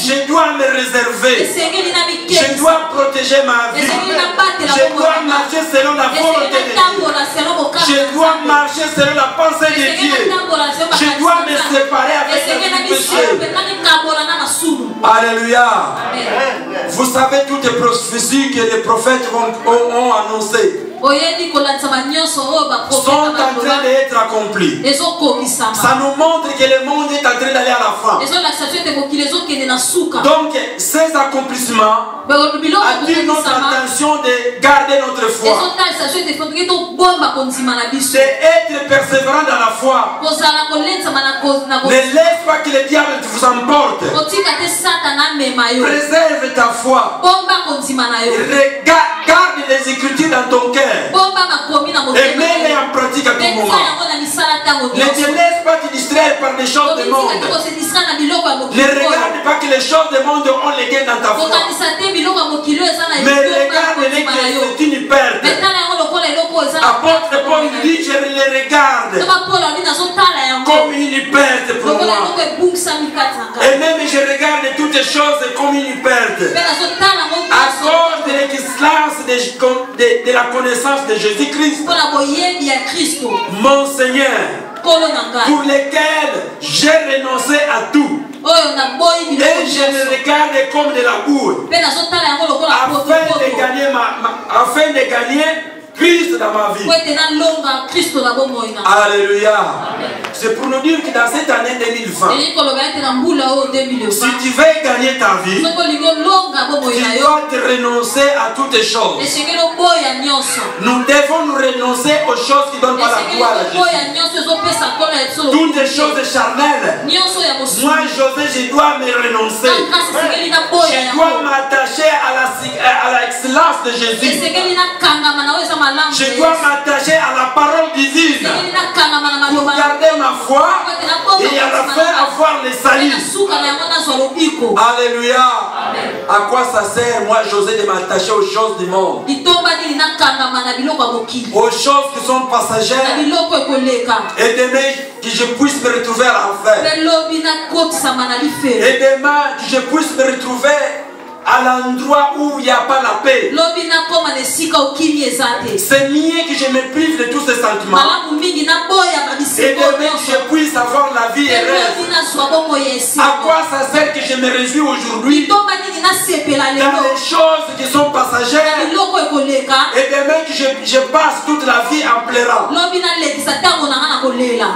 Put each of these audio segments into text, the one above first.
Je dois me réserver. Je dois protéger ma vie. Je dois marcher selon la volonté de Dieu. Je dois marcher selon la pensée de Dieu. Je dois me séparer avec le péché. Alléluia. Vous savez toutes les prophéties que les prophètes ont annoncées sont en train d'être accomplies. Ça nous montre que le monde est en train d'aller à la fin. Donc ces accomplissements attirent notre attention de garder notre foi, d'être persévérant dans la foi. Ne laisse pas que le diable vous emporte. Préserve ta foi. Garde les Écritures dans ton cœur et mets-les en pratique à tout moment. Ne te laisse pas te distraire par des choses du monde. Ne regarde pas que les choses du monde ont les gains dans ta foi, mais regarde-les que c'est une perte. Apôtre Paul dit, je les regarde comme une perte pour moi. Et même je regarde toutes les choses comme une perte à cause de l'excellence de la connaissance de Jésus-Christ, mon Seigneur, pour lesquels j'ai renoncé à tout. Et je le regarde comme de la boue, afin de gagner Christ dans ma vie. Alléluia. C'est pour nous dire que dans cette année 2020, si tu veux gagner ta vie, tu dois te renoncer à toutes les choses. Nous devons nous renoncer aux choses qui ne donnent pas la gloire à Jésus. Toutes les choses charnelles. Moi, José, je dois me renoncer. Je dois m'attacher à l'excellence de Jésus. Je dois m'attacher à la parole divine pour garder ma foi et à la fin avoir les salut. Alléluia. À quoi ça sert, moi, José, de m'attacher aux choses du monde, aux choses qui sont passagères, et demain que je puisse me retrouver à l'enfer, et demain que je puisse me retrouver à l'endroit où il n'y a pas la paix. C'est mieux que je me prive de tous ces sentiments et demain que je puisse avoir la vie heureuse. À quoi ça sert que je me réjouis aujourd'hui dans les choses qui sont passagères et demain que je passe toute la vie en pleurant?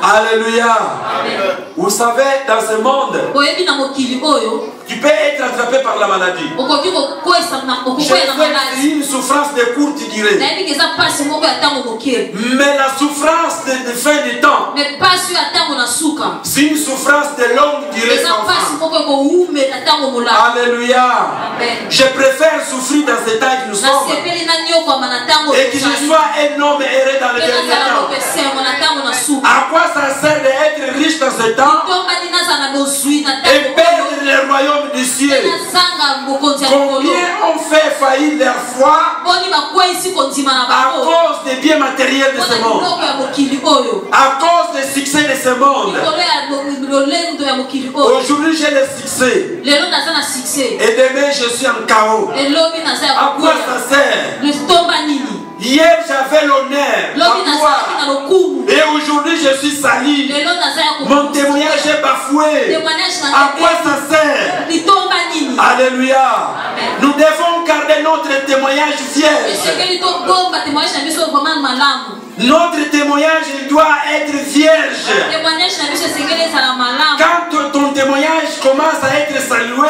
Alléluia. Vous savez, dans ce monde, tu peux être attrapé par la maladie. C'est une souffrance de courte durée, mais la souffrance de fin du temps, c'est une souffrance de longue durée sans fin. Alléluia. Je préfère souffrir dans ce temps que nous sommes et que je sois un homme heureux dans le dernier temps. À quoi ça sert d'être riche dans ce temps et perdre le royaume du ciel? Combien ont fait faillir leur foi à cause des biens matériels de ce monde, à cause des succès de ce monde? Aujourd'hui j'ai le succès et demain je suis en chaos. À quoi ça sert? Hier j'avais l'honneur, la gloire, et aujourd'hui je suis sali. Mon témoignage est bafoué. À quoi ça sert? Alléluia. Nous devons garder notre témoignage vierge. Notre témoignage doit être vierge. Quand ton témoignage commence à être salué,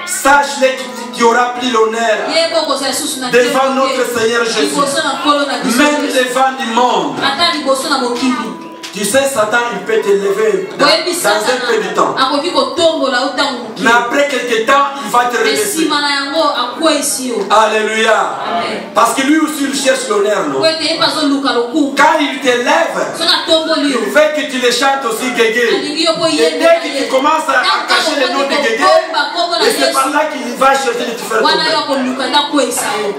sache-le que tu auras pris l'honneur devant notre Seigneur Jésus, même devant du monde. Tu sais, Satan, il peut te lever dans un peu de temps, mais après quelques temps, il va te redresser. Alléluia. Parce que lui aussi, il cherche l'honneur, non? Quand il te lève, il veut que tu le chantes aussi, Guégué. Et dès que tu commences à chercher le nom de Guégué. Et c'est par là qu'il va chercher de te faire tomber.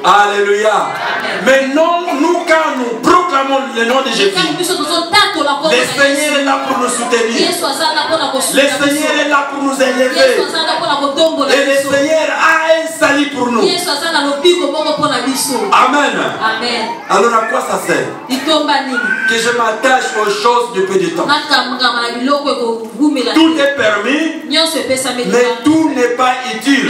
Alléluia. Mais non, nous quand nous proclamons le nom de Jésus, le Seigneur est là pour nous soutenir. Le Seigneur est là pour nous élever. Et le Seigneur a un salut pour nous. Amen. Alors à quoi ça sert? Que je m'attache aux choses de peu de temps. Tout est permis, mais tout n'est pas utile.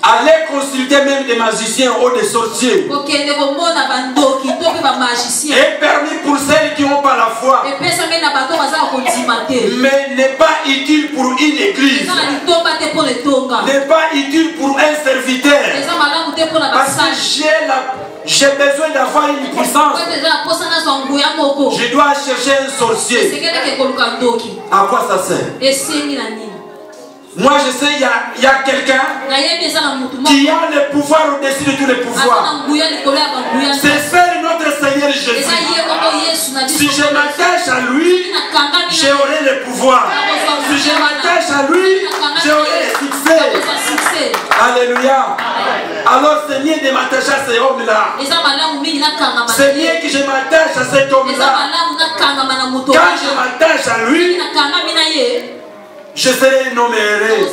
Allez consulter même des magiciens ou des sorciers. Est permis pour celles qui n'ont pas la foi, mais n'est pas utile pour une église, n'est pas utile pour un serviteur. Parce que j'ai besoin d'avoir une puissance. Je dois chercher un sorcier. À quoi ça sert? Moi je sais, il y a quelqu'un qui a le pouvoir au-dessus de tous les pouvoirs. C'est faire notre Seigneur Jésus. Si je m'attache à lui, j'aurai le pouvoir. Si je m'attache à lui, j'aurai le succès. Alléluia. Alors c'est mieux de m'attacher à cet homme-là. C'est mieux que je m'attache à cet homme-là. Quand je m'attache à lui, je serai nommé heureux.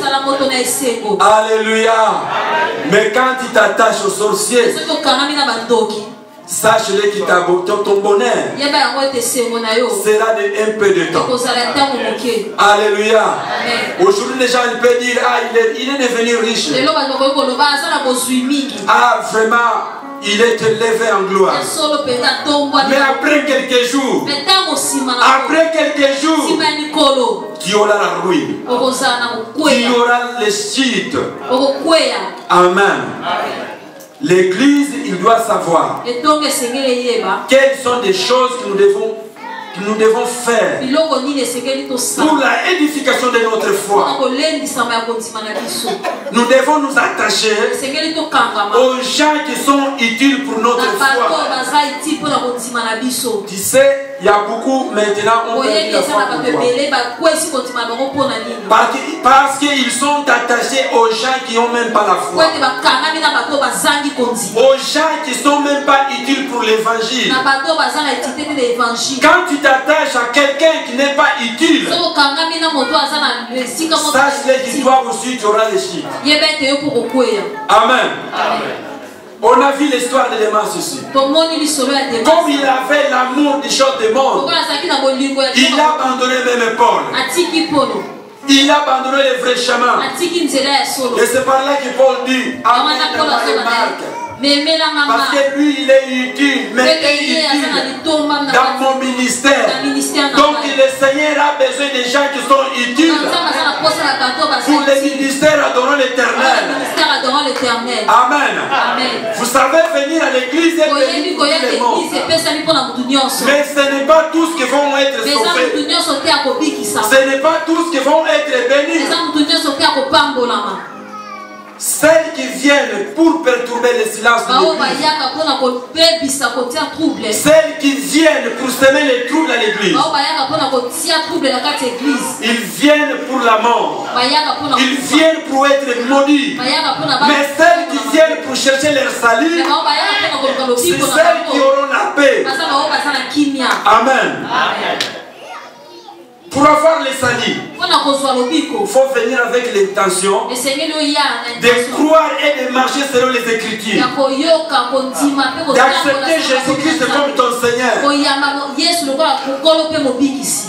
Alléluia. Mais quand tu t'attaches au sorcier, sache-le que ton bonheur sera de un peu de temps. Alléluia. Aujourd'hui, les gens peuvent dire, ah, il est devenu riche. Ah, vraiment, il est élevé en gloire. Mais après quelques jours, qui aura la ruine, qui aura le chute. Amen. L'Église, il doit savoir quelles sont des choses que nous devons faire pour la édification de notre foi. Nous devons nous attacher aux gens qui sont utiles pour notre foi. Tu sais, il y a beaucoup maintenant on perdu la foi pour toi. Parce qu'ils sont attachés aux gens qui n'ont même pas la foi. Aux gens qui ne sont même pas utiles pour l'évangile. Quand tu t'attaches à quelqu'un qui n'est pas utile, sache-le qu'il doit aussi, tu auras les chiffres. Amen. On a vu l'histoire de Démas ici. Comme il avait l'amour des choses du monde, il a abandonné même Paul. Il a abandonné les vrais chemins. Et c'est par là que Paul dit, Amen, parce que lui il est utile, mais utile dans mon ministère. Donc le Seigneur a besoin des gens qui sont utiles pour le ministère adorant l'Éternel. Amen. Vous savez, venir à l'église est béni pour tout le monde. Mais ce n'est pas tous qui vont être sauvés. Ce n'est pas tous qui vont être bénis. Celles qui viennent pour perturber le silence de l'église. Celles qui viennent pour semer les troubles à l'église. Ils viennent pour la mort. Ils viennent pour être maudits. Mais celles qui viennent pour chercher leur salut, c'est celles qui auront la paix. Amen. Pour avoir les salis, il faut venir avec l'intention de croire et de marcher selon les Écritures. D'accepter Jésus-Christ comme ton Seigneur.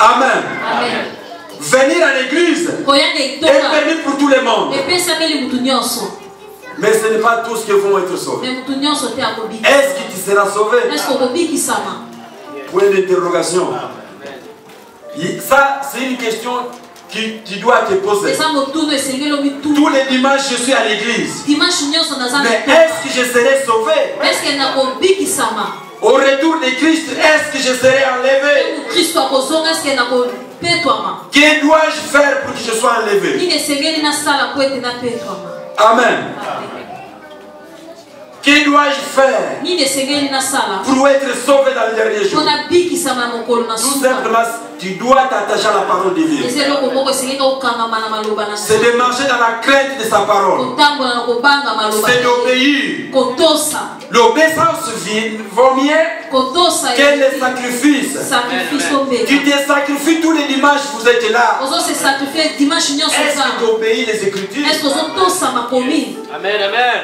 Amen. Venir à l'église est permis pour tout le monde. Mais ce n'est pas tous qui vont être sauvés. Est-ce que tu seras sauvé? Point d'interrogation. Ça, c'est une question qui doit te poser. Tous les dimanches, je suis à l'église. Mais est-ce que je serai sauvé? Au retour de Christ, est-ce que je serai enlevé? Que dois-je faire pour que je sois enlevé? Amen. Que dois-je faire pour être sauvé dans le dernier jour? Tout simplement, tu dois t'attacher à la parole de Dieu. C'est de marcher dans la crainte de sa parole. C'est d'obéir. L'obéissance vaut mieux que les sacrifices. Tu te sacrifies tous les dimanches, vous êtes là. Est-ce que tu obéis les Écritures? Amen, amen.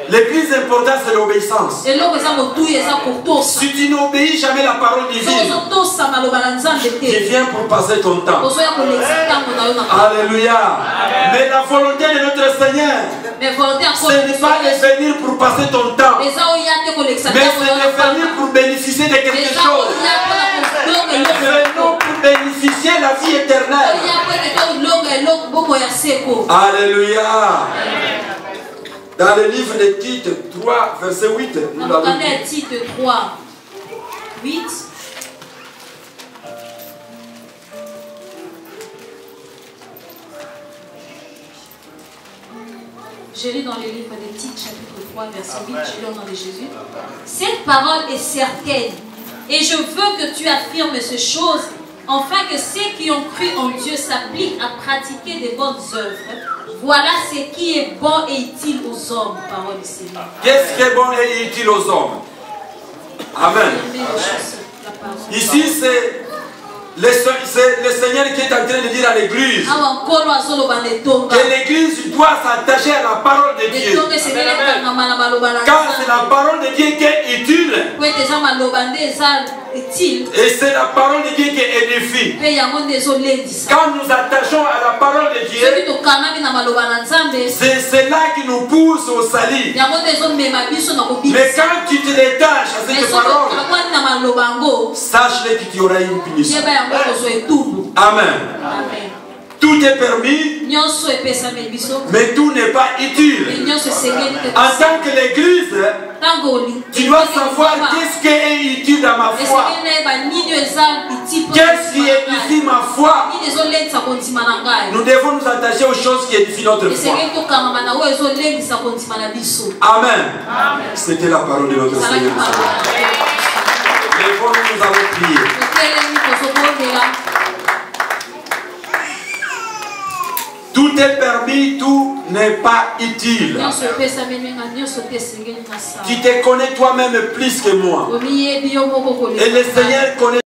Le plus important, c'est l'obéissance. Si tu n'obéis jamais la parole divine, tu viens pour passer ton temps. Alléluia. Mais la volonté de notre Seigneur, ce n'est pas de venir pour passer ton temps, mais c'est de venir pour bénéficier de quelque chose. Venons pour bénéficier de la vie éternelle. Alléluia. Dans le livre de Tite 3, verset 8, nous l'avons dit. Tite 3, 8. Je lis dans le livre de Tite, chapitre 3, verset 8, je lis au nom de Jésus. Cette parole est certaine, et je veux que tu affirmes ces choses, afin que ceux qui ont cru en Dieu s'appliquent à pratiquer de bonnes œuvres. Voilà ce qui est bon et utile aux hommes, parole du Seigneur. Qu'est-ce qui est bon et utile aux hommes? Amen. Ici, c'est le Seigneur qui est en train de dire à l'Église que l'Église doit s'attacher à la parole de Dieu. Car c'est la parole de Dieu qui est utile. Et c'est la parole de Dieu qui édifie. Quand nous attachons à la parole de Dieu, c'est cela qui nous pousse au salut. Mais quand tu te détaches à cette parole, sache-le qu'il y aura une punition. Amen. Tout est permis, mais tout n'est pas utile. En tant que l'Église, tu dois savoir qu'est-ce qui est utile dans ma foi. Qu'est-ce qui édifie ma foi. Nous devons nous attacher aux choses qui édifient notre foi. Amen. C'était la parole de notre Seigneur. Lèvons-nous, nous allons prier. Tout est permis, tout n'est pas utile. Tu te connais toi-même plus que moi. Et le Seigneur connaît